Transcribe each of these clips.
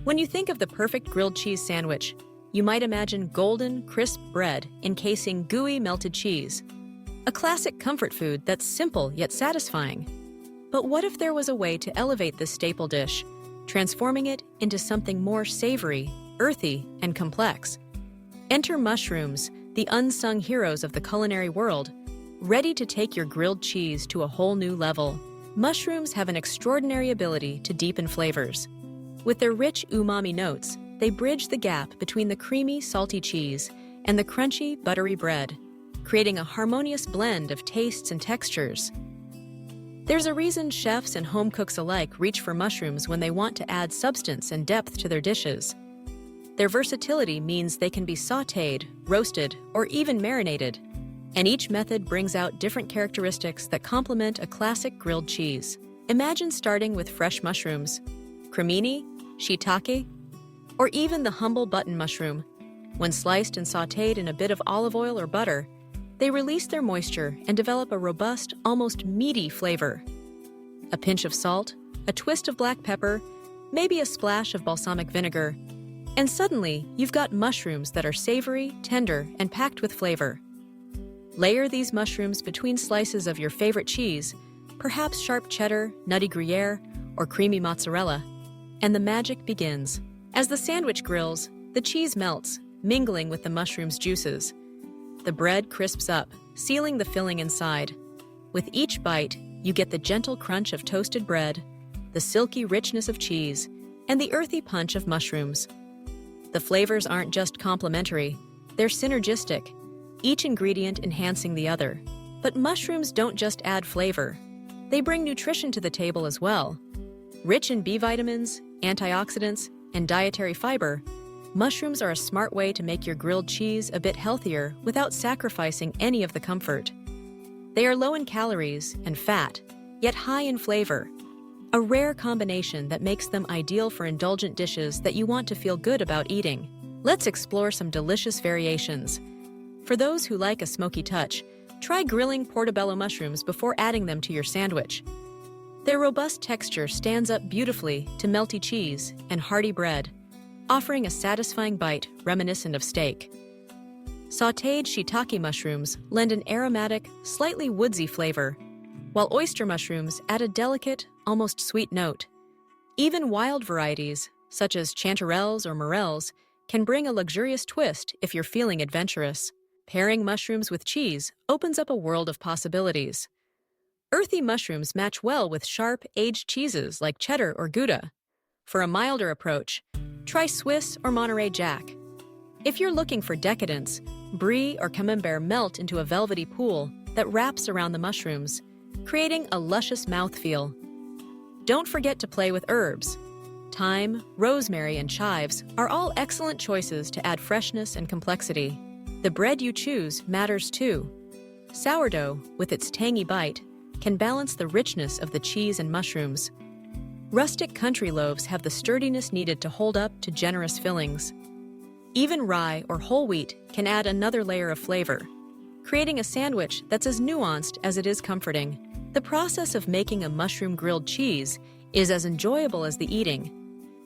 When you think of the perfect grilled cheese sandwich, you might imagine golden, crisp bread encasing gooey melted cheese. A classic comfort food that's simple yet satisfying. But what if there was a way to elevate this staple dish, transforming it into something more savory, earthy, and complex? Enter mushrooms, the unsung heroes of the culinary world, ready to take your grilled cheese to a whole new level. Mushrooms have an extraordinary ability to deepen flavors. With their rich umami notes, they bridge the gap between the creamy, salty cheese and the crunchy, buttery bread, creating a harmonious blend of tastes and textures. There's a reason chefs and home cooks alike reach for mushrooms when they want to add substance and depth to their dishes. Their versatility means they can be sautéed, roasted, or even marinated, and each method brings out different characteristics that complement a classic grilled cheese. Imagine starting with fresh mushrooms, cremini, shiitake, or even the humble button mushroom. When sliced and sautéed in a bit of olive oil or butter, they release their moisture and develop a robust, almost meaty flavor. A pinch of salt, a twist of black pepper, maybe a splash of balsamic vinegar, and suddenly you've got mushrooms that are savory, tender, and packed with flavor. Layer these mushrooms between slices of your favorite cheese, perhaps sharp cheddar, nutty Gruyere, or creamy mozzarella, and the magic begins. As the sandwich grills, the cheese melts, mingling with the mushroom's juices. The bread crisps up, sealing the filling inside. With each bite, you get the gentle crunch of toasted bread, the silky richness of cheese, and the earthy punch of mushrooms. The flavors aren't just complementary, they're synergistic, each ingredient enhancing the other. But mushrooms don't just add flavor. They bring nutrition to the table as well. Rich in B vitamins, antioxidants, and dietary fiber, mushrooms are a smart way to make your grilled cheese a bit healthier without sacrificing any of the comfort. They are low in calories and fat, yet high in flavor. A rare combination that makes them ideal for indulgent dishes that you want to feel good about eating. Let's explore some delicious variations. For those who like a smoky touch, try grilling portobello mushrooms before adding them to your sandwich. Their robust texture stands up beautifully to melty cheese and hearty bread, offering a satisfying bite reminiscent of steak. Sautéed shiitake mushrooms lend an aromatic, slightly woodsy flavor, while oyster mushrooms add a delicate, almost sweet note. Even wild varieties, such as chanterelles or morels, can bring a luxurious twist if you're feeling adventurous. Pairing mushrooms with cheese opens up a world of possibilities. Earthy mushrooms match well with sharp, aged cheeses like cheddar or Gouda. For a milder approach, try Swiss or Monterey Jack. If you're looking for decadence, brie or camembert melt into a velvety pool that wraps around the mushrooms, creating a luscious mouthfeel. Don't forget to play with herbs. Thyme, rosemary, and chives are all excellent choices to add freshness and complexity. The bread you choose matters too. Sourdough, with its tangy bite, can balance the richness of the cheese and mushrooms. Rustic country loaves have the sturdiness needed to hold up to generous fillings. Even rye or whole wheat can add another layer of flavor, creating a sandwich that's as nuanced as it is comforting. The process of making a mushroom grilled cheese is as enjoyable as the eating.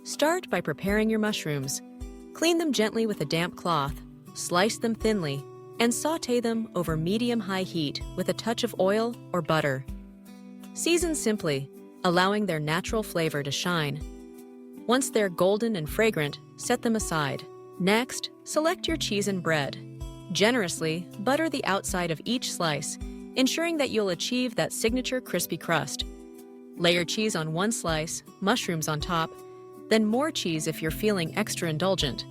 Start by preparing your mushrooms. Clean them gently with a damp cloth, slice them thinly, and sauté them over medium-high heat with a touch of oil or butter. Season simply, allowing their natural flavor to shine. Once they're golden and fragrant, set them aside. Next, select your cheese and bread. Generously, butter the outside of each slice, ensuring that you'll achieve that signature crispy crust. Layer cheese on one slice, mushrooms on top, then more cheese if you're feeling extra indulgent.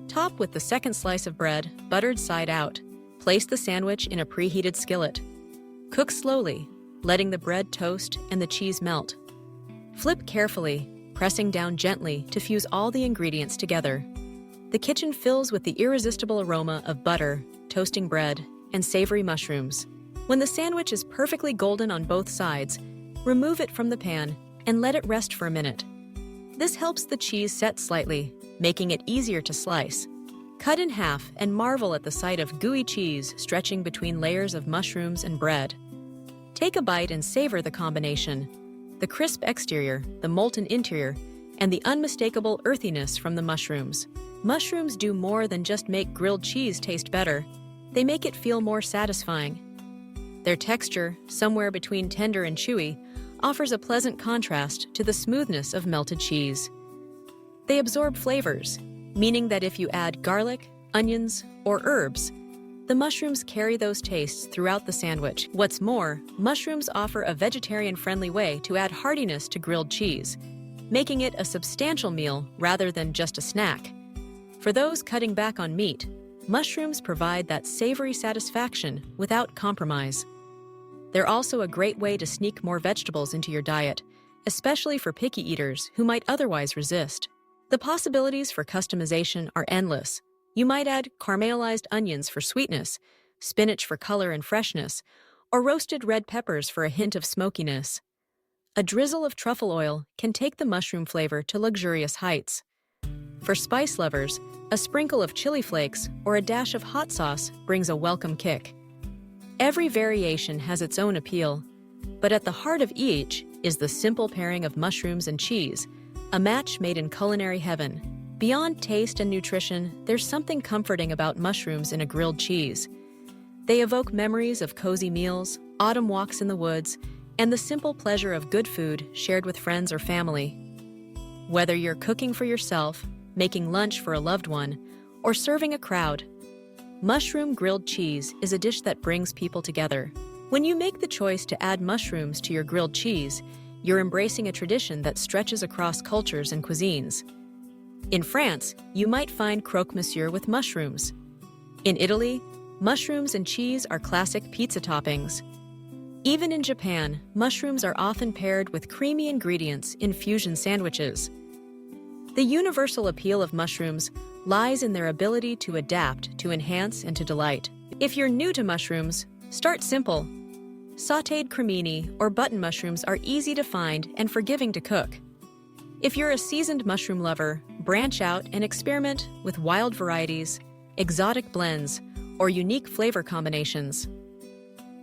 Top with the second slice of bread, buttered side out. Place the sandwich in a preheated skillet. Cook slowly, letting the bread toast and the cheese melt. Flip carefully, pressing down gently to fuse all the ingredients together. The kitchen fills with the irresistible aroma of butter, toasting bread, and savory mushrooms. When the sandwich is perfectly golden on both sides, remove it from the pan and let it rest for a minute. This helps the cheese set slightly, making it easier to slice. Cut in half and marvel at the sight of gooey cheese stretching between layers of mushrooms and bread. Take a bite and savor the combination. The crisp exterior, the molten interior, and the unmistakable earthiness from the mushrooms. Mushrooms do more than just make grilled cheese taste better. They make it feel more satisfying. Their texture, somewhere between tender and chewy, offers a pleasant contrast to the smoothness of melted cheese. They absorb flavors, meaning that if you add garlic, onions, or herbs, the mushrooms carry those tastes throughout the sandwich. What's more, mushrooms offer a vegetarian-friendly way to add heartiness to grilled cheese, making it a substantial meal rather than just a snack. For those cutting back on meat, mushrooms provide that savory satisfaction without compromise. They're also a great way to sneak more vegetables into your diet, especially for picky eaters who might otherwise resist. The possibilities for customization are endless. You might add caramelized onions for sweetness, spinach for color and freshness, or roasted red peppers for a hint of smokiness. A drizzle of truffle oil can take the mushroom flavor to luxurious heights. For spice lovers, a sprinkle of chili flakes or a dash of hot sauce brings a welcome kick. Every variation has its own appeal, but at the heart of each is the simple pairing of mushrooms and cheese, a match made in culinary heaven. Beyond taste and nutrition, there's something comforting about mushrooms in a grilled cheese. They evoke memories of cozy meals, autumn walks in the woods, and the simple pleasure of good food shared with friends or family. Whether you're cooking for yourself, making lunch for a loved one, or serving a crowd, mushroom grilled cheese is a dish that brings people together. When you make the choice to add mushrooms to your grilled cheese, you're embracing a tradition that stretches across cultures and cuisines. In France, you might find croque monsieur with mushrooms. In Italy, mushrooms and cheese are classic pizza toppings. Even in Japan, mushrooms are often paired with creamy ingredients in fusion sandwiches. The universal appeal of mushrooms lies in their ability to adapt, to enhance, and to delight. If you're new to mushrooms, start simple. Sautéed cremini or button mushrooms are easy to find and forgiving to cook. If you're a seasoned mushroom lover, branch out and experiment with wild varieties, exotic blends, or unique flavor combinations.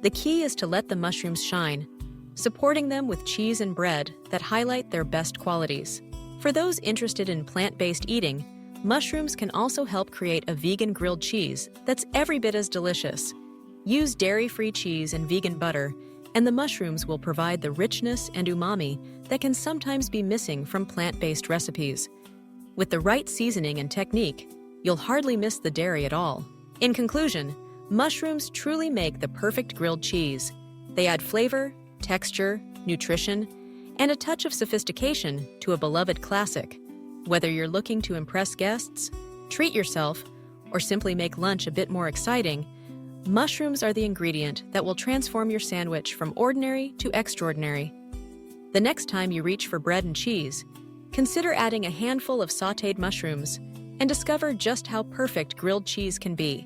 The key is to let the mushrooms shine, supporting them with cheese and bread that highlight their best qualities. For those interested in plant-based eating, mushrooms can also help create a vegan grilled cheese that's every bit as delicious. Use dairy-free cheese and vegan butter, and the mushrooms will provide the richness and umami that can sometimes be missing from plant-based recipes. With the right seasoning and technique, you'll hardly miss the dairy at all. In conclusion, mushrooms truly make the perfect grilled cheese. They add flavor, texture, nutrition, and a touch of sophistication to a beloved classic. Whether you're looking to impress guests, treat yourself, or simply make lunch a bit more exciting, mushrooms are the ingredient that will transform your sandwich from ordinary to extraordinary. The next time you reach for bread and cheese, consider adding a handful of sautéed mushrooms and discover just how perfect grilled cheese can be.